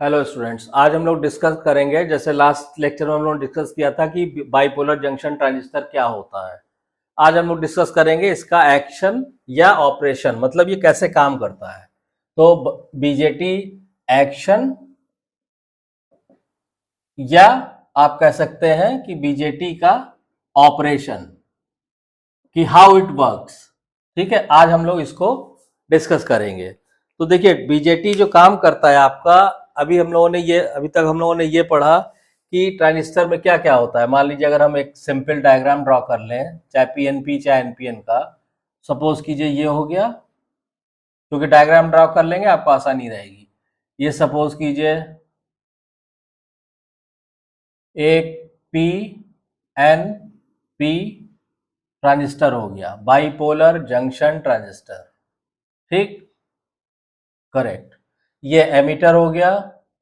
Hello students, आज हम लोग डिस्कस करेंगे। जैसे लास्ट लेक्चर में हम लोग डिस्कस किया था कि बाइपोलर जंक्शन ट्रांजिस्टर क्या होता है। आज हम लोग डिस्कस करेंगे इसका एक्शन या ऑपरेशन, मतलब ये कैसे काम करता है। तो बीजेटी एक्शन, या आप कह सकते हैं कि बीजेटी का ऑपरेशन, कि हाउ इट वर्क्स। ठीक है, आज हम लोग इसको डिस्कस करेंगे। तो देखिए, बीजेटी जो काम करता है आपका, अभी तक हम लोगों ने ये पढ़ा कि ट्रांजिस्टर में क्या क्या होता है। मान लीजिए अगर हम एक सिंपल डायग्राम ड्रॉ कर लें, चाहे पीएनपी चाहे एनपीएन का। सपोज कीजिए ये हो गया, क्योंकि डायग्राम ड्रॉ कर लेंगे आपको आसानी रहेगी। ये सपोज कीजिए एक पी एन पी ट्रांजिस्टर हो गया, बाइपोलर जंक्शन ट्रांजिस्टर। ठीक, करेक्ट। ये एमीटर हो गया,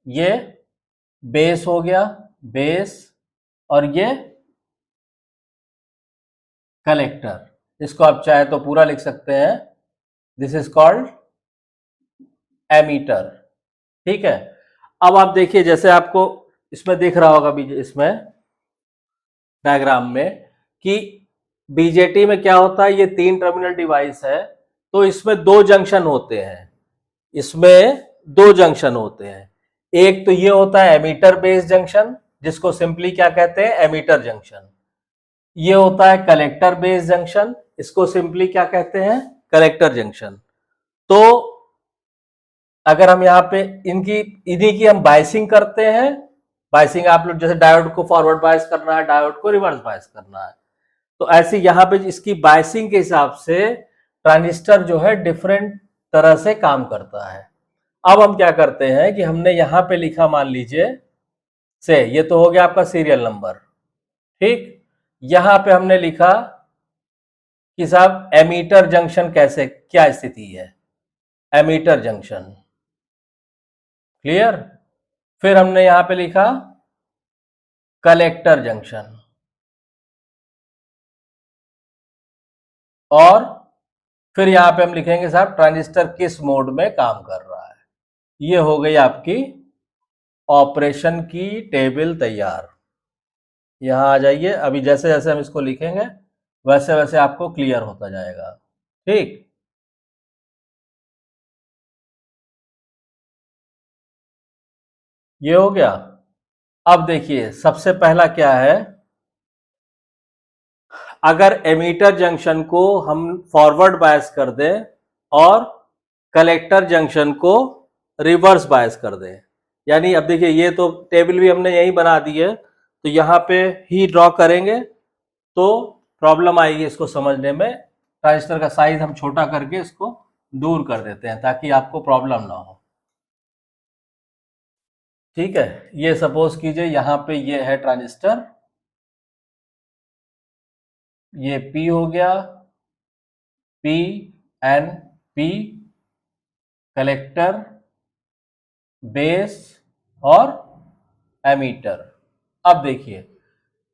ये बेस हो गया, बेस, और ये कलेक्टर। इसको आप चाहे तो पूरा लिख सकते हैं, दिस इज कॉल्ड एमीटर। ठीक है। अब आप देखिए, जैसे आपको इसमें दिख रहा होगा, इसमें डायग्राम में, कि बीजेटी में क्या होता है। ये 3 टर्मिनल डिवाइस है, तो इसमें 2 जंक्शन होते हैं। इसमें 2 जंक्शन होते हैं। एक तो ये होता है एमीटर बेस जंक्शन, जिसको सिंपली क्या कहते हैं, एमीटर जंक्शन। ये होता है कलेक्टर बेस जंक्शन, इसको सिंपली क्या कहते हैं, कलेक्टर जंक्शन। तो अगर हम यहाँ पे इन्हीं की हम बायसिंग करते हैं। बायसिंग आप लोग जैसे डायोड को फॉरवर्ड बायस करना है, डायोड को रिवर्स बायस करना है, तो ऐसे यहाँ पे इसकी बायसिंग के हिसाब से ट्रांजिस्टर जो है डिफरेंट तरह से काम करता है। अब हम क्या करते हैं कि हमने यहां पे लिखा, मान लीजिए से ये तो हो गया आपका सीरियल नंबर। ठीक, यहां पे हमने लिखा कि साहब एमीटर जंक्शन कैसे, क्या स्थिति है, एमीटर जंक्शन। क्लियर। फिर हमने यहां पे लिखा कलेक्टर जंक्शन, और फिर यहां पे हम लिखेंगे साहब ट्रांजिस्टर किस मोड में काम कर रहा है। ये हो गई आपकी ऑपरेशन की टेबल तैयार। यहां आ जाइए, अभी जैसे जैसे हम इसको लिखेंगे वैसे वैसे आपको क्लियर होता जाएगा। ठीक, ये हो गया। अब देखिए, सबसे पहला क्या है, अगर एमीटर जंक्शन को हम फॉरवर्ड बायस कर दें और कलेक्टर जंक्शन को रिवर्स बायस कर दें, यानी अब देखिए ये तो टेबल भी हमने यही बना दी है, तो यहां पे ही ड्रॉ करेंगे तो प्रॉब्लम आएगी इसको समझने में। ट्रांजिस्टर का साइज हम छोटा करके इसको दूर कर देते हैं ताकि आपको प्रॉब्लम ना हो। ठीक है, ये सपोज कीजिए यहां पे ये है ट्रांजिस्टर, ये पी हो गया, P N P, collector, base और एमीटर। अब देखिए,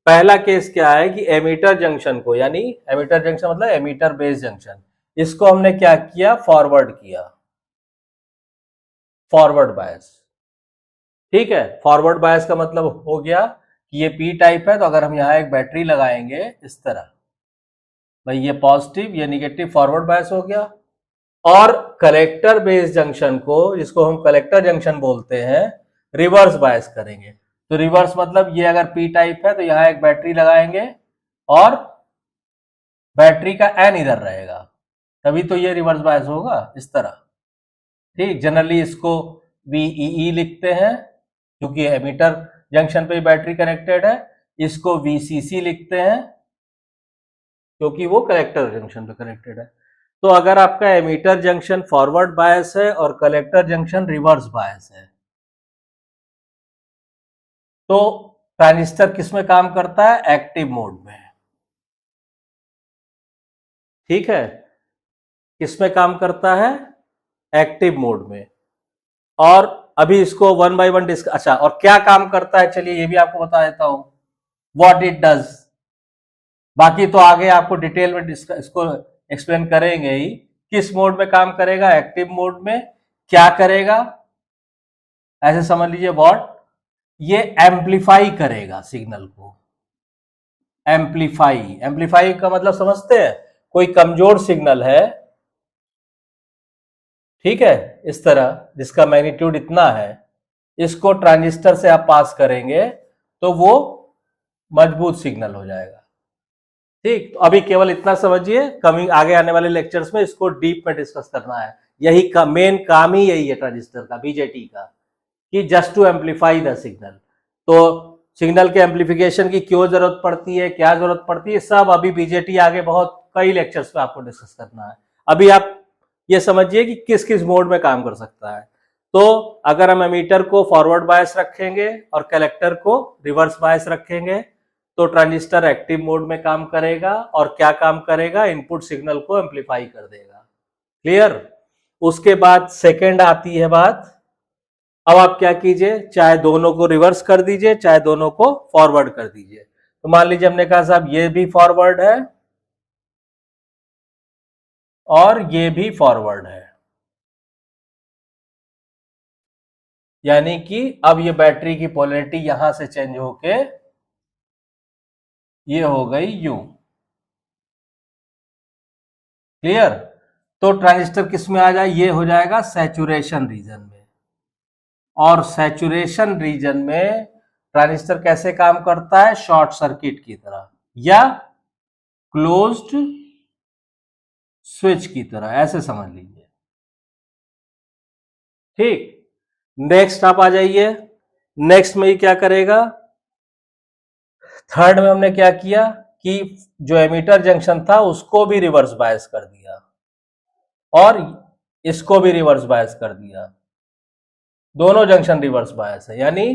पहला केस क्या है कि एमीटर जंक्शन को, यानी एमीटर जंक्शन मतलब एमीटर बेस जंक्शन, इसको हमने क्या किया, फॉरवर्ड किया, फॉरवर्ड बायस। ठीक है, फॉरवर्ड बायस का मतलब हो गया कि ये पी टाइप है, तो अगर हम यहां एक बैटरी लगाएंगे इस तरह, भाई ये पॉजिटिव ये निगेटिव, फॉरवर्ड बायस हो गया। और कलेक्टर बेस जंक्शन को, जिसको हम कलेक्टर जंक्शन बोलते हैं, रिवर्स बायस करेंगे। तो रिवर्स मतलब ये अगर पी टाइप है तो यहां एक बैटरी लगाएंगे और बैटरी का एन इधर रहेगा, तभी तो ये रिवर्स बायस होगा इस तरह। ठीक, जनरली इसको वीईई लिखते हैं क्योंकि एमीटर जंक्शन पे बैटरी कनेक्टेड है। इसको वीसीसी लिखते हैं क्योंकि वो कलेक्टर जंक्शन पे कनेक्टेड है। तो अगर आपका एमीटर जंक्शन फॉरवर्ड बायस है और कलेक्टर जंक्शन रिवर्स बायस है, तो ट्रांजिस्टर किस में काम करता है, एक्टिव मोड में। ठीक है, किस में काम करता है, एक्टिव मोड में। और अभी इसको वन बाय वन डिस्कस, अच्छा, और क्या काम करता है चलिए ये भी आपको बता देता हूं, व्हाट इट डज। बाकी तो आगे आपको डिटेल में इसको एक्सप्लेन करेंगे ही, किस मोड में काम करेगा, एक्टिव मोड में क्या करेगा, ऐसे समझ लीजिए व्हाट, ये एम्पलीफाई करेगा सिग्नल को। एम्पलीफाई, एम्पलीफाई का मतलब समझते हैं, कोई कमजोर सिग्नल है, ठीक है, इस तरह जिसका मैग्नीट्यूड इतना है, इसको ट्रांजिस्टर से आप पास करेंगे तो वो मजबूत सिग्नल हो जाएगा। ठीक, तो अभी केवल इतना समझिए, कमिंग आगे आने वाले लेक्चर्स में इसको डीप में डिस्कस करना है। यही का मेन काम ही यही है ट्रांजिस्टर का, बीजेटी का, कि just to amplify the signal. तो सिग्नल के एम्पलीफिकेशन की क्यों जरूरत पड़ती है, क्या जरूरत पड़ती है, सब अभी बीजेटी आगे बहुत कई लेक्चर्स में आपको डिस्कस करना है। अभी आप ये समझिए कि किस किस मोड में काम कर सकता है। तो अगर हम एमीटर को फॉरवर्ड बायस रखेंगे और कलेक्टर को रिवर्स बायस रखेंगे तो ट्रांजिस्टर एक्टिव मोड में काम करेगा, और क्या काम करेगा, इनपुट सिग्नल को एम्पलीफाई कर देगा। क्लियर। उसके बाद सेकेंड आती है बात, अब आप क्या कीजिए, चाहे दोनों को रिवर्स कर दीजिए चाहे दोनों को फॉरवर्ड कर दीजिए। तो मान लीजिए हमने कहा साहब ये भी फॉरवर्ड है और ये भी फॉरवर्ड है, यानी कि अब ये बैटरी की पोलैरिटी यहां से चेंज होके ये हो गई यू। क्लियर। तो ट्रांजिस्टर किस में आ जाए, ये हो जाएगा सैचुरेशन रीजन में। और सैचुरेशन रीजन में ट्रांजिस्टर कैसे काम करता है, शॉर्ट सर्किट की तरह या क्लोज्ड स्विच की तरह, ऐसे समझ लीजिए। ठीक, नेक्स्ट आप आ जाइए। नेक्स्ट में ये क्या करेगा, थर्ड में हमने क्या किया कि जो एमीटर जंक्शन था उसको भी रिवर्स बायस कर दिया और इसको भी रिवर्स बायस कर दिया। दोनों जंक्शन रिवर्स बायस है, यानी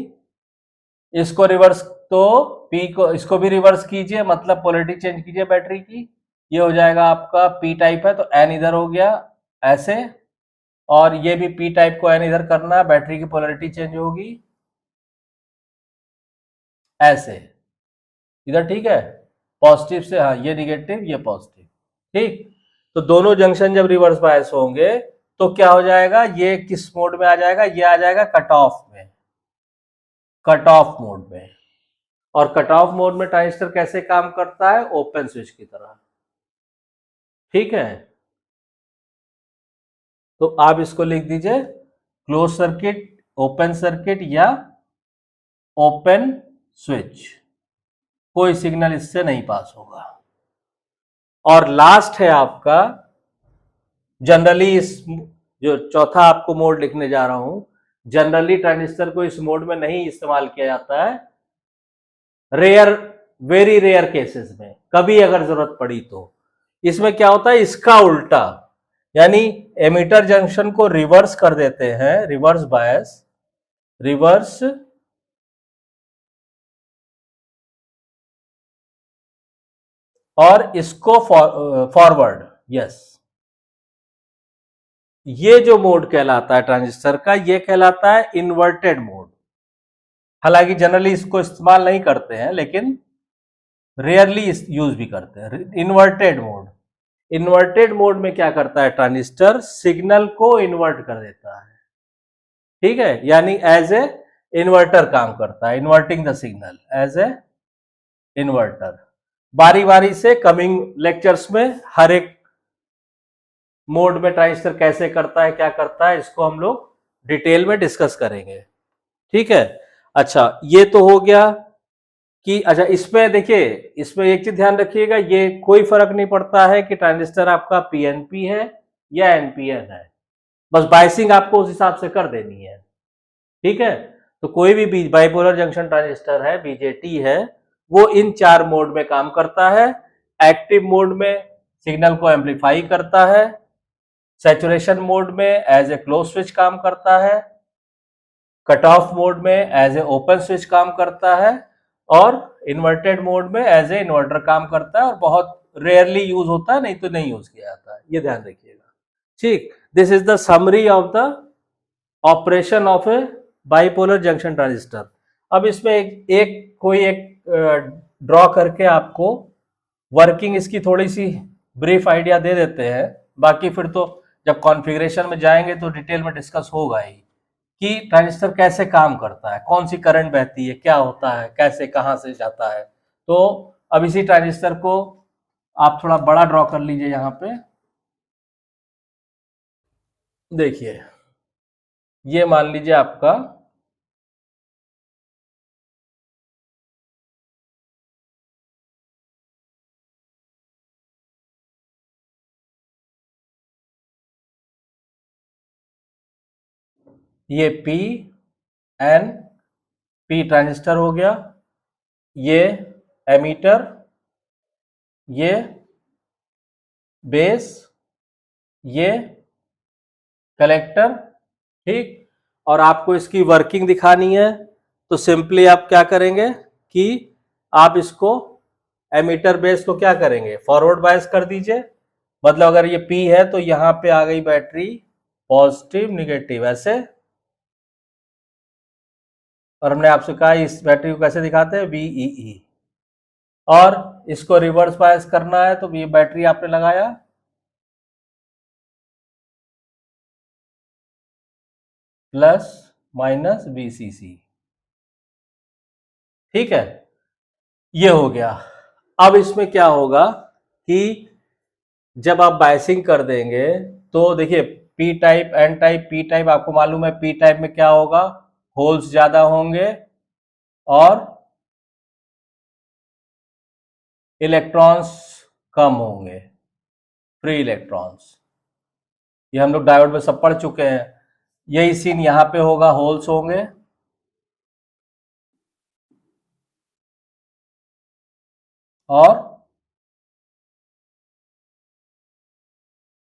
इसको रिवर्स, तो पी को, इसको भी रिवर्स कीजिए, मतलब पोलैरिटी चेंज कीजिए बैटरी की। ये हो जाएगा आपका पी टाइप है तो एन इधर हो गया ऐसे, और ये भी पी टाइप को एन इधर करना है, बैटरी की पोलैरिटी चेंज होगी ऐसे इधर। ठीक है, पॉजिटिव से, हाँ ये निगेटिव ये पॉजिटिव। ठीक, तो दोनों जंक्शन जब रिवर्स बायस होंगे तो क्या हो जाएगा, ये किस मोड में आ जाएगा, ये आ जाएगा कट ऑफ में, कट ऑफ मोड में। और कट ऑफ मोड में ट्रांजिस्टर कैसे काम करता है, ओपन स्विच की तरह। ठीक है, तो आप इसको लिख दीजिए क्लोज सर्किट, ओपन सर्किट या ओपन स्विच, कोई सिग्नल इससे नहीं पास होगा। और लास्ट है आपका, जनरली इस जो चौथा आपको मोड लिखने जा रहा हूं, जनरली ट्रांजिस्टर को इस मोड में नहीं इस्तेमाल किया जाता है, रेयर, वेरी रेयर केसेस में, कभी अगर जरूरत पड़ी तो। इसमें क्या होता है, इसका उल्टा, यानी एमीटर जंक्शन को रिवर्स कर देते हैं, रिवर्स बायस, रिवर्स और इसको फॉरवर्ड। यस, ये जो मोड कहलाता है ट्रांजिस्टर का, ये कहलाता है इन्वर्टेड मोड। हालांकि जनरली इसको इस्तेमाल नहीं करते हैं, लेकिन रेयरली यूज भी करते हैं। इन्वर्टेड मोड, इन्वर्टेड मोड में क्या करता है ट्रांजिस्टर, सिग्नल को इन्वर्ट कर देता है। ठीक है, यानी एज ए इन्वर्टर काम करता है, inverting the signal as a inverter. बारी बारी से कमिंग लेक्चर्स में हर एक मोड में ट्रांजिस्टर कैसे करता है, क्या करता है, इसको हम लोग डिटेल में डिस्कस करेंगे। ठीक है, अच्छा ये तो हो गया कि, अच्छा इसमें देखिए, इसमें एक चीज ध्यान रखिएगा, ये कोई फर्क नहीं पड़ता है कि ट्रांजिस्टर आपका पीएनपी है या एनपीएन है, बस बायसिंग आपको उस हिसाब से कर देनी है। ठीक है, तो कोई भी बाइपोलर जंक्शन ट्रांजिस्टर है, बीजेटी है, वो इन चार मोड में काम करता है। एक्टिव मोड में सिग्नल को एम्पलीफाई करता है, सैचुरेशन मोड में एज ए क्लोज स्विच काम करता है, कट ऑफ मोड में एज ए ओपन स्विच काम करता है, और इन्वर्टेड मोड में एज ए इन्वर्टर काम करता है, और बहुत रेयरली यूज होता है, नहीं तो नहीं यूज किया जाता है, ये ध्यान रखिएगा। ठीक, this is the summary of the operation of A bipolar junction transistor. अब इसमें एक ड्रॉ करके आपको वर्किंग इसकी थोड़ी सी ब्रीफ आइडिया दे देते हैं, बाकी फिर तो जब कॉन्फ़िगरेशन में जाएंगे तो डिटेल में डिस्कस होगा ही कि ट्रांजिस्टर कैसे काम करता है, कौन सी करंट बहती है, क्या होता है, कैसे कहां से जाता है। तो अब इसी ट्रांजिस्टर को आप थोड़ा बड़ा ड्रॉ कर लीजिए यहां पे। देखिए ये मान लीजिए आपका ये पी एन पी ट्रांजिस्टर हो गया, ये एमीटर, ये बेस, ये कलेक्टर। ठीक, और आपको इसकी वर्किंग दिखानी है तो सिंपली आप क्या करेंगे कि आप इसको एमीटर बेस को क्या करेंगे, फॉरवर्ड बायस कर दीजिए। मतलब अगर ये पी है तो यहां पे आ गई बैटरी पॉजिटिव निगेटिव ऐसे। और हमने आपसे कहा इस बैटरी को कैसे दिखाते हैं, बीईई। और इसको रिवर्स बायस करना है तो ये बैटरी आपने लगाया, प्लस माइनस बीसीसी। ठीक है, ये हो गया। अब इसमें क्या होगा कि जब आप बायसिंग कर देंगे तो देखिए P type N type, P type आपको मालूम है, पी टाइप में क्या होगा, होल्स ज्यादा होंगे और इलेक्ट्रॉन्स कम होंगे, फ्री इलेक्ट्रॉन्स। ये हम लोग डायोड में सब पढ़ चुके हैं। यही सीन यहां पे होगा, होल्स होंगे और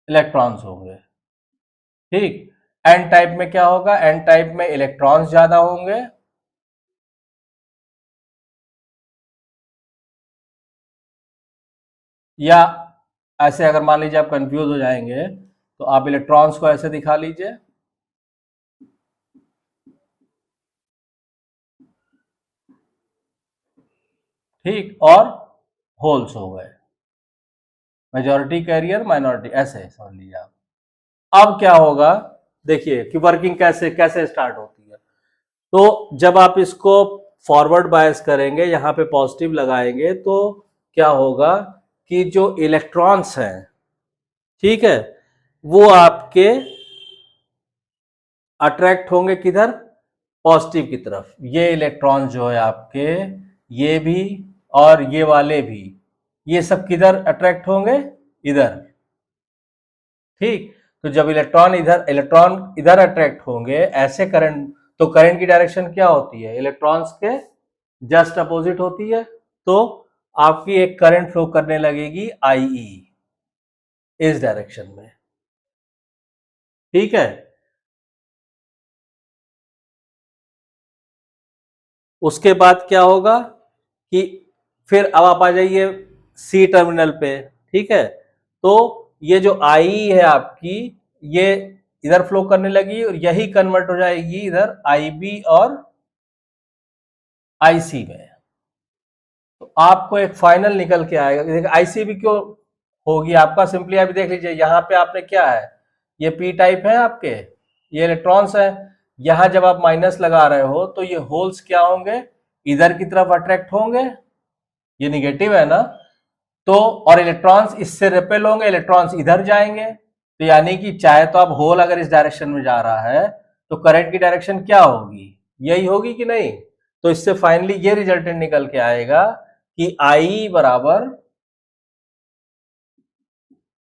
इलेक्ट्रॉन्स होंगे। ठीक, एन टाइप में क्या होगा, एन टाइप में इलेक्ट्रॉन्स ज्यादा होंगे या ऐसे अगर मान लीजिए आप कंफ्यूज हो जाएंगे तो आप इलेक्ट्रॉन्स को ऐसे दिखा लीजिए, ठीक, और होल्स हो गए, मेजॉरिटी कैरियर माइनॉरिटी, ऐसे समझ लीजिए आप। अब क्या होगा, देखिए कि वर्किंग कैसे कैसे स्टार्ट होती है। तो जब आप इसको फॉरवर्ड बायस करेंगे, यहां पे पॉजिटिव लगाएंगे, तो क्या होगा कि जो इलेक्ट्रॉन्स हैं, ठीक है, वो आपके अट्रैक्ट होंगे किधर, पॉजिटिव की तरफ। ये इलेक्ट्रॉन जो है आपके, ये भी और ये वाले भी, ये सब किधर अट्रैक्ट होंगे, इधर। ठीक, तो जब इलेक्ट्रॉन इधर अट्रैक्ट होंगे ऐसे करंट, तो करंट की डायरेक्शन क्या होती है, इलेक्ट्रॉन्स के जस्ट अपोजिट होती है। तो आपकी एक करंट फ्लो करने लगेगी आईई इस डायरेक्शन में। ठीक है, उसके बाद क्या होगा कि फिर अब आप आ जाइए सी टर्मिनल पे। ठीक है, तो ये जो आई है आपकी, ये इधर फ्लो करने लगी और यही कन्वर्ट हो जाएगी इधर आईबी और आईसी में। तो आपको एक फाइनल निकल के आएगा। आईसी भी क्यों होगी आपका, सिंपली अभी देख लीजिए, यहां पे आपने क्या है, ये पी टाइप है आपके, ये इलेक्ट्रॉन्स है। यहां जब आप माइनस लगा रहे हो तो ये होल्स क्या होंगे, इधर की तरफ अट्रैक्ट होंगे, ये निगेटिव है ना। तो और इलेक्ट्रॉन्स इससे रिपेल होंगे, इलेक्ट्रॉन्स इधर जाएंगे। तो यानी कि चाहे तो अब होल अगर इस डायरेक्शन में जा रहा है तो करंट की डायरेक्शन क्या होगी, यही होगी कि नहीं। तो इससे फाइनली ये रिजल्टेंट निकल के आएगा कि आई बराबर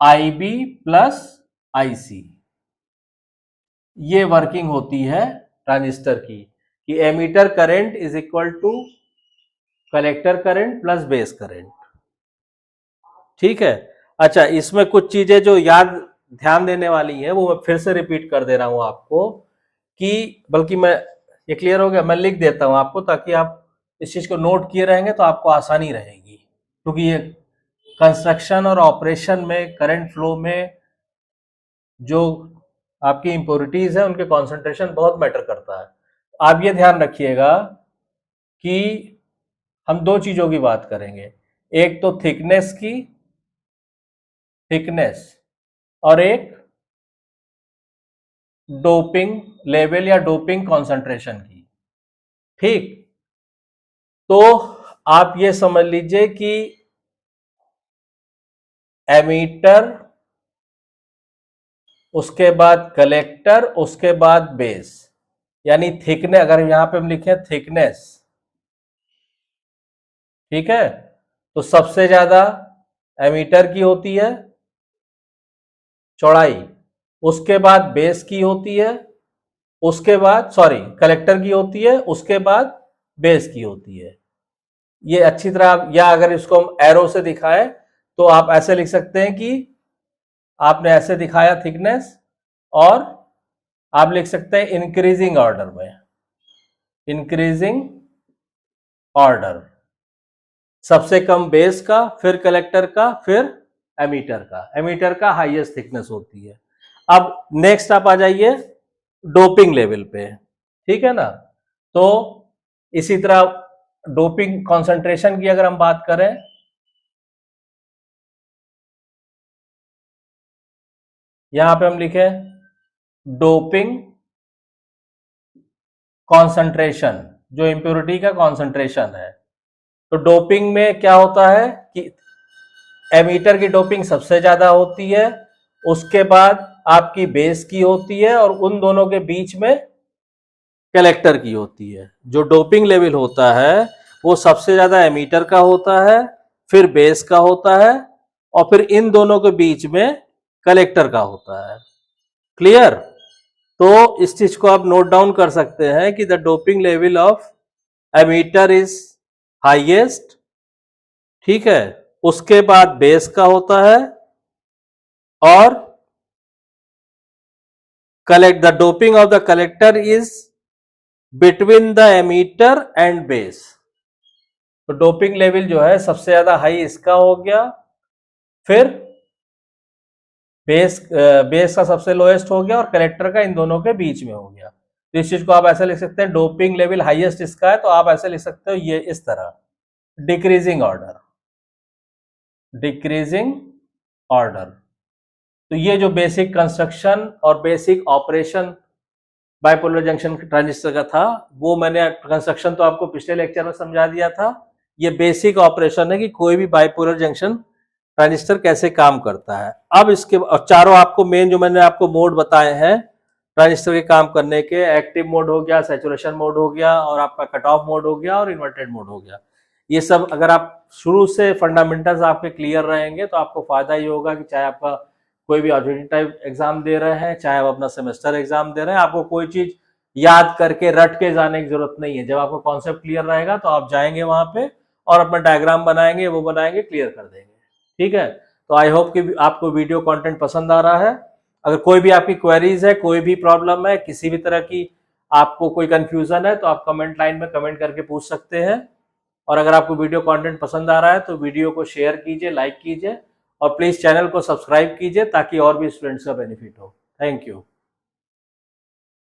आई बी प्लस आई सी। ये वर्किंग होती है ट्रांजिस्टर की, कि emitter current is equal to collector current plus base current. ठीक है, अच्छा इसमें कुछ चीजें जो याद ध्यान देने वाली हैं वो मैं फिर से रिपीट कर दे रहा हूं आपको, कि बल्कि मैं, ये क्लियर हो गया, मैं लिख देता हूं आपको ताकि आप इस चीज को नोट किए रहेंगे तो आपको आसानी रहेगी। क्योंकि ये कंस्ट्रक्शन और ऑपरेशन में करंट फ्लो में जो आपकी इंप्योरिटीज है उनके कॉन्सेंट्रेशन बहुत मैटर करता है। आप ये ध्यान रखिएगा कि हम दो चीजों की बात करेंगे, एक तो थिकनेस की, थिकनेस, और एक डोपिंग लेवल या डोपिंग कॉन्सेंट्रेशन की। ठीक, तो आप ये समझ लीजिए कि एमीटर, उसके बाद कलेक्टर, उसके बाद बेस, यानी थिकनेस, अगर यहां पे हम लिखें थिकनेस, ठीक है, तो सबसे ज्यादा एमीटर की होती है चौड़ाई, उसके बाद बेस की होती है, उसके बाद सॉरी कलेक्टर की होती है, उसके बाद बेस की होती है। ये अच्छी तरह, या अगर इसको हम एरो से दिखाएं तो आप ऐसे लिख सकते हैं कि आपने ऐसे दिखाया थिकनेस, और आप लिख सकते हैं इंक्रीजिंग ऑर्डर में, इंक्रीजिंग ऑर्डर, सबसे कम बेस का, फिर कलेक्टर का, फिर एमीटर का। एमीटर का हाईएस्ट थिकनेस होती है। अब नेक्स्ट आप आ जाइए डोपिंग लेवल पे, ठीक है ना। तो इसी तरह डोपिंग कॉन्सेंट्रेशन की अगर हम बात करें, यहां पे हम लिखे डोपिंग कॉन्सेंट्रेशन, जो इंप्योरिटी का कॉन्सेंट्रेशन है। तो डोपिंग में क्या होता है कि एमीटर की डोपिंग सबसे ज्यादा होती है, उसके बाद आपकी बेस की होती है, और उन दोनों के बीच में कलेक्टर की होती है। जो डोपिंग लेवल होता है वो सबसे ज्यादा एमीटर का होता है, फिर बेस का होता है, और फिर इन दोनों के बीच में कलेक्टर का होता है। क्लियर? तो इस चीज को आप नोट डाउन कर सकते हैं कि the doping level of emitter is highest, ठीक है, उसके बाद बेस का होता है, और collect the doping of the collector is between the emitter and base. तो डोपिंग लेवल जो है सबसे ज्यादा हाई इसका हो गया, फिर बेस का सबसे लोएस्ट हो गया, और कलेक्टर का इन दोनों के बीच में हो गया। तो इस चीज को आप ऐसे लिख सकते हैं, डोपिंग लेवल हाईएस्ट इसका है, तो आप ऐसे लिख सकते हो ये इस तरह, डिक्रीजिंग ऑर्डर, डिक्रीजिंग ऑर्डर। तो ये जो बेसिक कंस्ट्रक्शन और basic operation bipolar junction transistor का था, वो मैंने कंस्ट्रक्शन तो आपको पिछले लेक्चर में समझा दिया था। ये बेसिक ऑपरेशन है कि कोई भी बाइपोलर जंक्शन ट्रांजिस्टर कैसे काम करता है। अब इसके और चारों आपको मेन जो मैंने आपको मोड बताए हैं ट्रांजिस्टर के काम करने के, एक्टिव मोड हो गया, सैचुरेशन मोड हो गया, और आपका कट ऑफ मोड हो गया, और इन्वर्टेड मोड हो गया। ये सब अगर आप शुरू से फंडामेंटल्स आपके क्लियर रहेंगे तो आपको फायदा ये होगा कि चाहे आपका कोई भी ऑडिटिंग टाइप एग्जाम दे रहे हैं, चाहे आप अपना सेमेस्टर एग्जाम दे रहे हैं, आपको कोई चीज याद करके रट के जाने की जरूरत नहीं है। जब आपको कॉन्सेप्ट क्लियर रहेगा तो आप जाएंगे वहां पे और अपना डायग्राम बनाएंगे, वो बनाएंगे, क्लियर कर देंगे। ठीक है, तो आई होप कि आपको वीडियो कंटेंट पसंद आ रहा है। अगर कोई भी आपकी क्वेरीज है, कोई भी प्रॉब्लम है, किसी भी तरह की आपको कोई कंफ्यूजन है, तो आप कमेंट लाइन में कमेंट करके पूछ सकते हैं। और अगर आपको वीडियो कंटेंट पसंद आ रहा है तो वीडियो को शेयर कीजिए, लाइक कीजिए, और प्लीज चैनल को सब्सक्राइब कीजिए ताकि और भी स्टूडेंट्स का बेनिफिट हो। Thank you.